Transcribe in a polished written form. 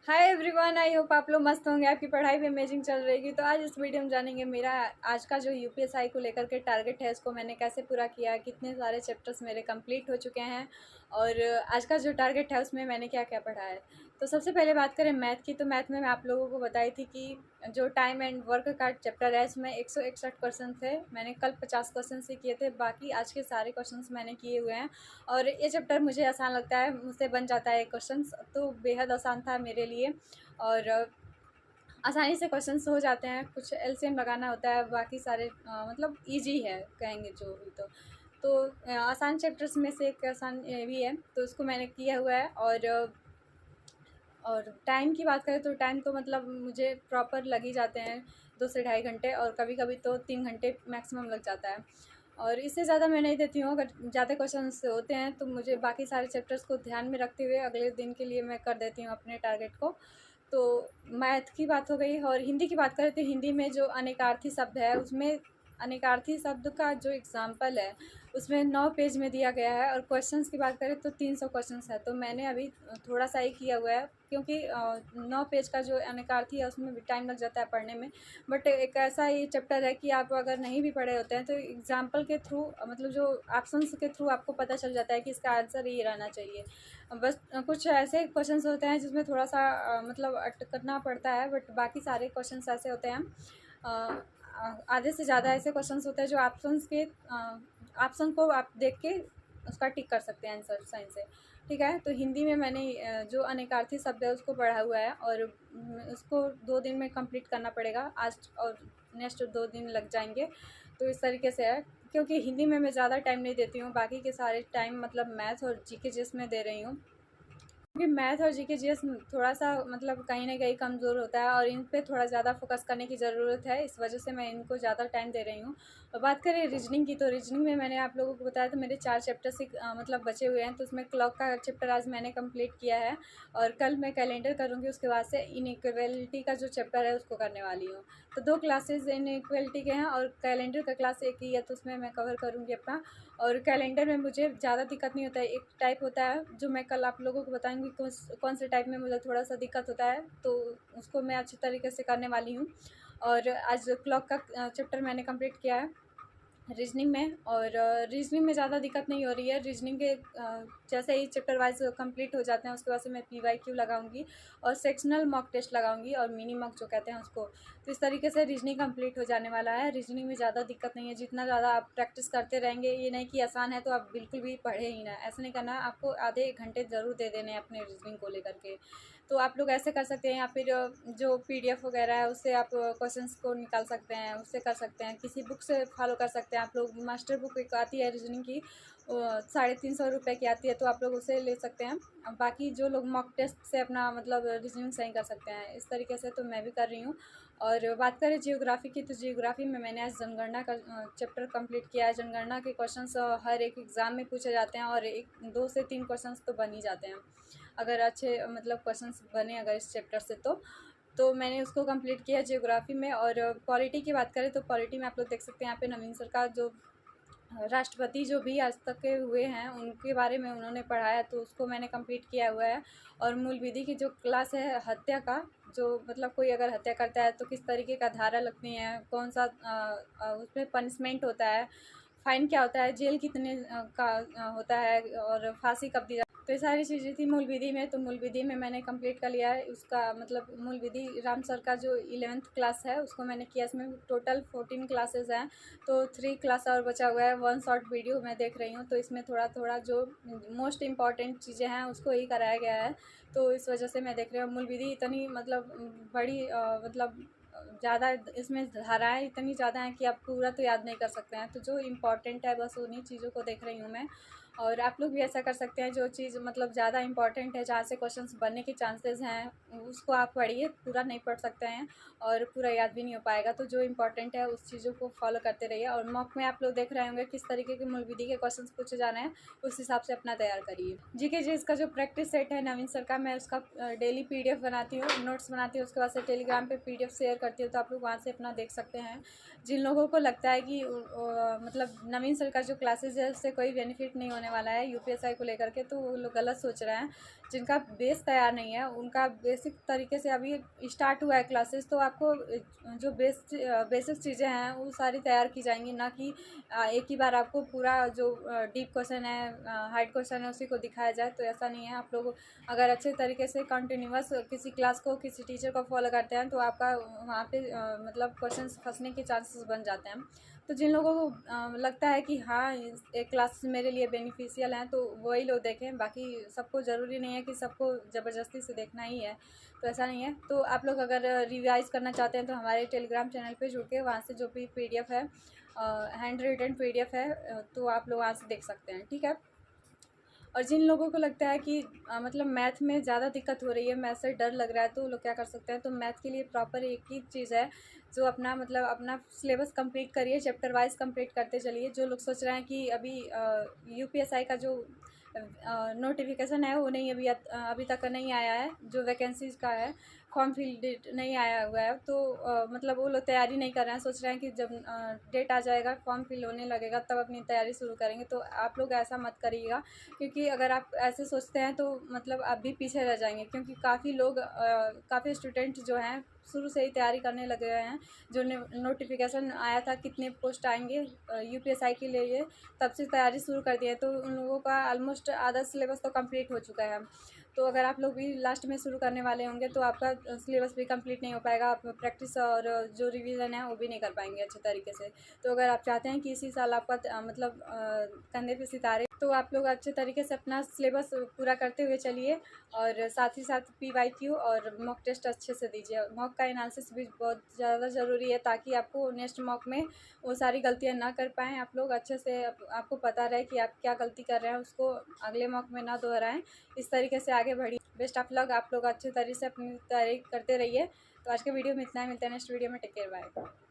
Hi everyone, I hope आप लोग मस्त होंगे, आपकी पढ़ाई भी अमेजिंग चल रही। तो आज इस वीडियो में जानेंगे मेरा आज का जो यूपीएसआई को लेकर के टारगेट है, इसको मैंने कैसे पूरा किया, कितने सारे चैप्टर्स मेरे कंप्लीट हो चुके हैं और आज का जो टारगेट है उसमें मैंने क्या क्या पढ़ा है। तो सबसे पहले बात करें मैथ की, तो मैथ में मैं आप लोगों को बताई थी कि जो टाइम एंड वर्क का चैप्टर है इसमें 161 क्वेश्चन थे। मैंने कल 50 क्वेश्चन से किए थे, बाकी आज के सारे क्वेश्चन मैंने किए हुए हैं और ये चैप्टर मुझे आसान लगता है, मुझसे बन जाता है क्वेश्चन, तो बेहद आसान था मेरे लिए और आसानी से क्वेश्चंस हो जाते हैं। कुछ एलसीएम लगाना होता है, बाकी सारे मतलब इजी है कहेंगे जो भी। तो आसान चैप्टर्स में से एक आसान ये भी है, तो उसको मैंने किया हुआ है। और टाइम की बात करें तो टाइम तो मतलब मुझे प्रॉपर लग ही जाते हैं 2 से ढाई घंटे, और कभी कभी तो 3 घंटे मैक्सिमम लग जाता है। और इससे ज़्यादा मैं नहीं देती हूँ। अगर ज़्यादा क्वेश्चन होते हैं तो मुझे बाकी सारे चैप्टर्स को ध्यान में रखते हुए अगले दिन के लिए मैं कर देती हूँ अपने टारगेट को। तो मैथ की बात हो गई और हिंदी की बात करें तो हिंदी में जो अनेकार्थी शब्द है उसमें अनेकार्थी शब्द का जो एग्जाम्पल है उसमें 9 पेज में दिया गया है। और क्वेश्चंस की बात करें तो 300 क्वेश्चंस है, तो मैंने अभी थोड़ा सा ही किया हुआ है क्योंकि 9 पेज का जो अनेकार्थी है उसमें भी टाइम लग जाता है पढ़ने में। बट एक ऐसा ये चैप्टर है कि आप अगर नहीं भी पढ़े होते हैं तो एग्जाम्पल के थ्रू मतलब जो ऑप्शंस के थ्रू आपको पता चल जाता है कि इसका आंसर ये रहना चाहिए। बस कुछ ऐसे क्वेश्चंस होते हैं जिसमें थोड़ा सा मतलब अटकना पड़ता है, बट बाकी सारे क्वेश्चंस ऐसे होते हैं आधे से ज़्यादा ऐसे क्वेश्चंस होते हैं जो ऑप्शन को आप देख के उसका टिक कर सकते हैं आंसर साइन से। ठीक है, तो हिंदी में मैंने जो अनेकार्थी शब्द है उसको पढ़ा हुआ है और उसको 2 दिन में कंप्लीट करना पड़ेगा। आज और नेक्स्ट 2 दिन लग जाएंगे। तो इस तरीके से है, क्योंकि हिंदी में मैं ज़्यादा टाइम नहीं देती हूँ, बाकी के सारे टाइम मतलब मैथ और जीके जिसमें दे रही हूँ, क्योंकि मैथ और जीके जीएस थोड़ा सा मतलब कहीं ना कहीं कमज़ोर होता है और इन पे थोड़ा ज़्यादा फोकस करने की ज़रूरत है, इस वजह से मैं इनको ज़्यादा टाइम दे रही हूँ। और बात करें रीजनिंग की, तो रीजनिंग में मैंने आप लोगों को बताया तो मेरे 4 चैप्टर से मतलब बचे हुए हैं। तो उसमें क्लॉक का चैप्टर आज मैंने कंप्लीट किया है और कल मैं कैलेंडर करूँगी, उसके बाद से इनइक्वालिटी का जो चैप्टर है उसको करने वाली हूँ। तो 2 क्लासेज इनइक्वालिटी के हैं और कैलेंडर का क्लास एक ही है, तो उसमें मैं कवर करूँगी अपना। और कैलेंडर में मुझे ज़्यादा दिक्कत नहीं होता है, एक टाइप होता है जो मैं कल आप लोगों को बताऊंगी कौन से टाइप में मुझे थोड़ा सा दिक्कत होता है, तो उसको मैं अच्छी तरीके से करने वाली हूँ। और आज क्लॉक का चैप्टर मैंने कंप्लीट किया है रीजनिंग में। और रीजनिंग में ज़्यादा दिक्कत नहीं हो रही है। रीजनिंग के जैसे ही चैप्टर वाइज कंप्लीट हो जाते हैं उसके बाद से मैं पीवाईक्यू लगाऊंगी और सेक्शनल मॉक टेस्ट लगाऊंगी और मिनी मॉक जो कहते हैं उसको। तो इस तरीके से रीजनिंग कंप्लीट हो जाने वाला है। रीजनिंग में ज़्यादा दिक्कत नहीं है, जितना ज़्यादा आप प्रैक्टिस करते रहेंगे, ये नहीं कि आसान है तो आप बिल्कुल भी पढ़े ही ना, ऐसा नहीं करना। आपको आधे 1 घंटे ज़रूर दे देने हैं अपने रीजनिंग को लेकर के। तो आप लोग ऐसे कर सकते हैं, या फिर जो पीडीएफ वगैरह है उससे आप क्वेश्चंस को निकाल सकते हैं, उससे कर सकते हैं, किसी बुक से फॉलो कर सकते हैं। आप लोग मास्टर बुक एक आती है रीजनिंग की, 350 रुपये की आती है, तो आप लोग उसे ले सकते हैं। बाकी जो लोग मॉक टेस्ट से अपना मतलब रीजनिंग सही कर सकते हैं, इस तरीके से तो मैं भी कर रही हूँ। और बात करें जियोग्राफी की, तो जियोग्राफी में मैंने आज जनगणना का चैप्टर कंप्लीट किया है। जनगणना के क्वेश्चंस हर एक एग्ज़ाम में पूछे जाते हैं और 2 से 3 क्वेश्चंस तो बन ही जाते हैं अगर अच्छे मतलब क्वेश्चंस बने अगर इस चैप्टर से। तो मैंने उसको कंप्लीट किया जियोग्राफी में। और पॉलिटी की बात करें तो पॉलिटी में आप लोग देख सकते हैं यहाँ पे नवीन सर का जो राष्ट्रपति जो भी आज तक के हुए हैं उनके बारे में उन्होंने पढ़ाया, तो उसको मैंने कंप्लीट किया हुआ है। और मूल विधि की जो क्लास है हत्या का, जो मतलब कोई अगर हत्या करता है तो किस तरीके का धारा लगती है, कौन सा उसमें पनिशमेंट होता है, फाइन क्या होता है, जेल कितने का होता है और फांसी कब दी जाती है, तो ये सारी चीज़ें थी मूल विधि में। तो मूल विधि में मैंने कंप्लीट कर लिया है उसका मतलब मूल विधि राम सर का जो 11th क्लास है उसको मैंने किया। इसमें टोटल 14 क्लासेज हैं, तो 3 क्लास और बचा हुआ है। 1 शॉर्ट वीडियो मैं देख रही हूँ, तो इसमें थोड़ा थोड़ा जो मोस्ट इम्पॉर्टेंट चीज़ें हैं उसको ही कराया गया है, तो इस वजह से मैं देख रही हूँ। मूल विधि इतनी मतलब बड़ी मतलब ज़्यादा इसमें धाराएँ इतनी ज़्यादा हैं कि आप पूरा तो याद नहीं कर सकते हैं, तो जो इम्पोर्टेंट है बस उन्हीं चीज़ों को देख रही हूँ मैं। और आप लोग भी ऐसा कर सकते हैं, जो चीज़ मतलब ज़्यादा इंपॉर्टेंट है, जहाँ से क्वेश्चंस बनने के चांसेस हैं उसको आप पढ़िए। पूरा नहीं पढ़ सकते हैं और पूरा याद भी नहीं हो पाएगा, तो जो इंपॉर्टेंट है उस चीज़ों को फॉलो करते रहिए। और मॉक में आप लोग देख रहे होंगे किस तरीके के मूल विधि के क्वेश्चंस पूछे जाने हैं, उस हिसाब से अपना तैयार करिए। जीके जी इसका जो प्रैक्टिस सेट है नवीन सर का, मैं उसका डेली पीडीएफ बनाती हूँ, नोट्स बनाती हूँ, उसके बाद से टेलीग्राम पे पीडीएफ शेयर करती हूँ, तो आप लोग वहाँ से अपना देख सकते हैं। जिन लोगों को लगता है कि मतलब नवीन सर का जो क्लासेज है उससे कोई बेनिफिट नहीं होने वाला है यूपीएसआई को लेकर के, तो वो लोग गलत सोच रहे हैं। जिनका बेस तैयार नहीं है, उनका बेसिक तरीके से अभी स्टार्ट हुआ है क्लासेस, तो आपको जो बेसिक चीज़ें हैं वो सारी तैयार की जाएंगी, ना कि एक ही बार आपको पूरा जो डीप क्वेश्चन है, हार्ड क्वेश्चन है उसी को दिखाया जाए। तो ऐसा नहीं है। आप लोग अगर अच्छे तरीके से कंटिन्यूअस किसी क्लास को, किसी टीचर को फॉलो करते हैं तो आपका वहाँ पे मतलब क्वेश्चन फंसने के चांसेस बन जाते हैं। तो जिन लोगों को लगता है कि हाँ एक क्लास मेरे लिए बेनिफिशियल है तो वही लोग देखें, बाकी सबको ज़रूरी नहीं है कि सबको ज़बरदस्ती से देखना ही है, तो ऐसा नहीं है। तो आप लोग अगर रिवाइज़ करना चाहते हैं तो हमारे टेलीग्राम चैनल पे जुड़ के वहाँ से जो भी PDF है, हैंड रिटन PDF है, तो आप लोग वहाँ से देख सकते हैं, ठीक है। और जिन लोगों को लगता है कि मतलब मैथ में ज़्यादा दिक्कत हो रही है, मैथ से डर लग रहा है, तो वो लोग क्या कर सकते हैं, तो मैथ के लिए प्रॉपर एक ही चीज़ है, जो अपना मतलब अपना सिलेबस कंप्लीट करिए, चैप्टर वाइज कंप्लीट करते चलिए। जो लोग सोच रहे हैं कि अभी UPSI का जो नोटिफिकेशन है वो नहीं अभी तक नहीं आया है, जो वैकेंसीज़ का है, फॉर्म फिल डेट नहीं आया हुआ है, तो मतलब वो लोग तैयारी नहीं कर रहे हैं, सोच रहे हैं कि जब डेट आ जाएगा, फॉर्म फिल होने लगेगा, तब अपनी तैयारी शुरू करेंगे। तो आप लोग ऐसा मत करिएगा, क्योंकि अगर आप ऐसे सोचते हैं तो मतलब आप भी पीछे रह जाएंगे, क्योंकि काफ़ी लोग काफ़ी स्टूडेंट जो हैं शुरू से ही तैयारी करने लगे हुए हैं। जो नोटिफिकेशन आया था कितने पोस्ट आएंगे UPSI के लिए, तब से तैयारी शुरू कर दी है, तो उन लोगों का ऑलमोस्ट आधा सिलेबस तो कंप्लीट हो चुका है। तो अगर आप लोग भी लास्ट में शुरू करने वाले होंगे तो आपका सिलेबस भी कंप्लीट नहीं हो पाएगा, आप प्रैक्टिस और जो रिवीजन है वो भी नहीं कर पाएंगे अच्छे तरीके से। तो अगर आप चाहते हैं कि इसी साल आपका मतलब कंधे पे सितारे, तो आप लोग अच्छे तरीके से अपना सिलेबस पूरा करते हुए चलिए, और साथ ही साथ PYQ और मॉक टेस्ट अच्छे से दीजिए। मॉक का एनालिसिस भी बहुत ज़्यादा ज़रूरी है, ताकि आपको नेक्स्ट मॉक में वो सारी गलतियां ना कर पाएँ आप लोग, अच्छे से आपको पता रहे कि आप क्या गलती कर रहे हैं, उसको अगले मॉक में ना दोहराएं। इस तरीके से आगे बढ़िए। Best of luck. आप लोग अच्छे तरीके से अपनी तैयारी करते रहिए। तो आज के वीडियो में इतना ही, मिलते हैं नेक्स्ट वीडियो में। Take care, bye.